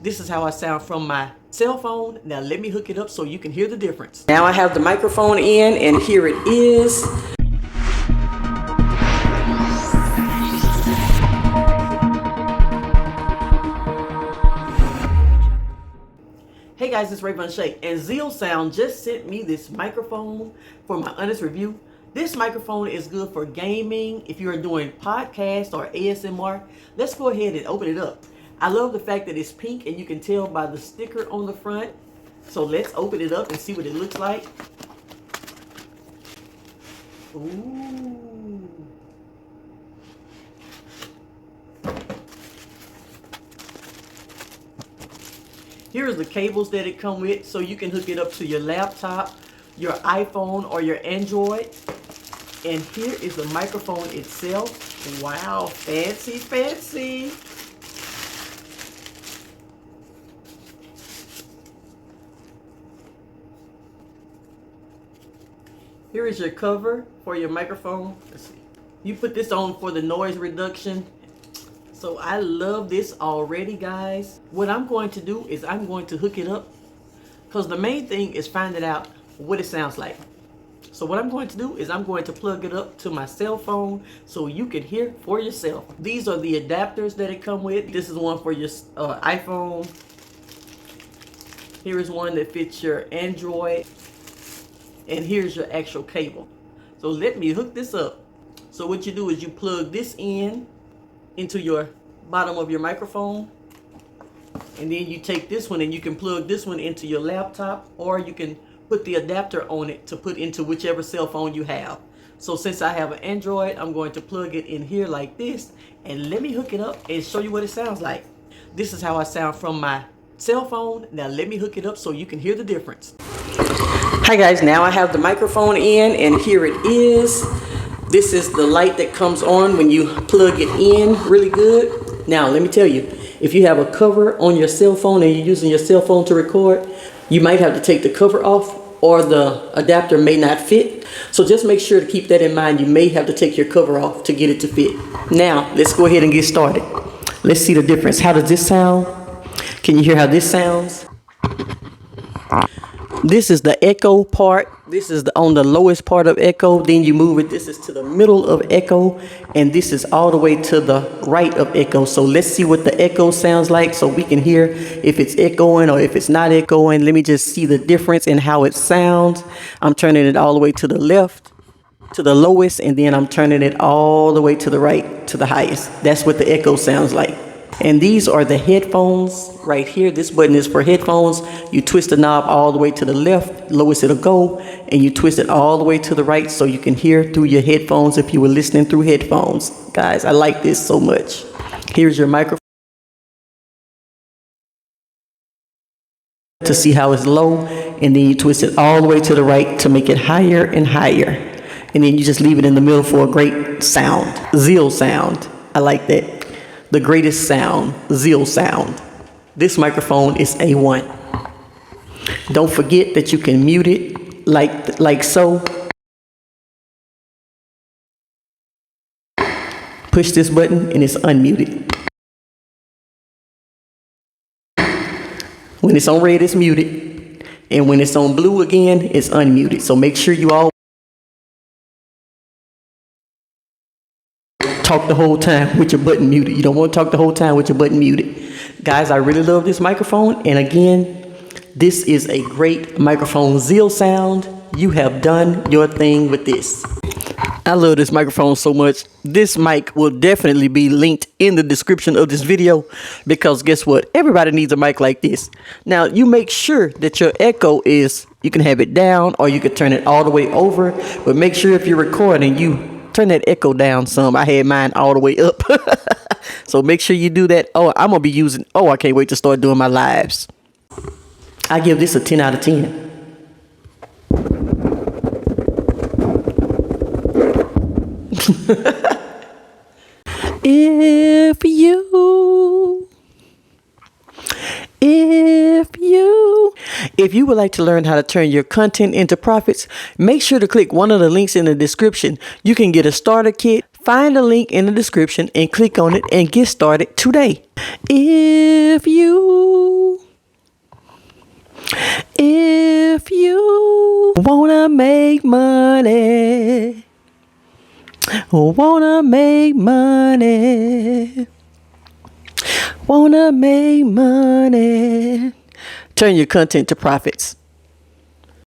This is how I sound from my cell phone. Now let me hook it up so you can hear the difference. Now I have the microphone in, and here it is. Hey guys, it's Raevonshae, and Zealsound just sent me this microphone for my honest review. This microphone is good for gaming. If you are doing podcasts or ASMR, let's go ahead and open it up. I love the fact that it's pink and you can tell by the sticker on the front. So let's open it up and see what it looks like. Ooh. Here are the cables that it comes with, so you can hook it up to your laptop, your iPhone, or your Android. And here is the microphone itself. Wow, fancy, fancy. Here is your cover for your microphone. Let's see. You put this on for the noise reduction. So I love this already, guys. What I'm going to do is I'm going to hook it up, because the main thing is finding out what it sounds like. So what I'm going to do is I'm going to plug it up to my cell phone so you can hear for yourself. These are the adapters that it come with. This is one for your iPhone. Here is one that fits your Android. And here's your actual cable. So let me hook this up. So what you do is you plug this in into your bottom of your microphone, and then you take this one and you can plug this one into your laptop, or you can put the adapter on it to put into whichever cell phone you have. So since I have an Android, I'm going to plug it in here like this, and let me hook it up and show you what it sounds like. This is how I sound from my cell phone. Now let me hook it up so you can hear the difference. Hi guys, now I have the microphone in, and here it is. This is the light that comes on when you plug it in really good. Now, let me tell you, if you have a cover on your cell phone and you're using your cell phone to record, you might have to take the cover off, or the adapter may not fit. So just make sure to keep that in mind. You may have to take your cover off to get it to fit. Now, let's go ahead and get started. Let's see the difference. How does this sound? Can you hear how this sounds? This is the echo part. This is on the lowest part of echo. Then you move it. This is to the middle of echo. And this is all the way to the right of echo. So let's see what the echo sounds like so we can hear if it's echoing or if it's not echoing. Let me just see the difference in how it sounds. I'm turning it all the way to the left, to the lowest, and then I'm turning it all the way to the right, to the highest. That's what the echo sounds like. And these are the headphones right here. This button is for headphones. You twist the knob all the way to the left, lowest it'll go, and you twist it all the way to the right so you can hear through your headphones if you were listening through headphones. Guys, I like this so much. Here's your microphone to see how it's low, and then you twist it all the way to the right to make it higher and higher. And then you just leave it in the middle for a great sound. Zealsound. I like that. The greatest sound, Zealsound. This microphone is A1. Don't forget that you can mute it like so. Push this button and it's unmuted. When it's on red, it's muted. And when it's on blue again, it's unmuted. So make sure you all talk the whole time with your button muted. You don't want to talk the whole time with your button muted. Guys, I really love this microphone. And again, this is a great microphone. Zealsound, you have done your thing with this. I love this microphone so much. This mic will definitely be linked in the description of this video, because guess what? Everybody needs a mic like this. Now, you make sure that your echo is, you can have it down or you can turn it all the way over. But make sure if you're recording, you turn that echo down some. I had mine all the way up. So make sure you do that. Oh, I'm going to be using, I can't wait to start doing my lives. I give this a 10 out of 10. If you would like to learn how to turn your content into profits, make sure to click one of the links in the description. You can get a starter kit, Find the link in the description and click on it and get started today. If you wanna make money, wanna make money, turn your content to profits.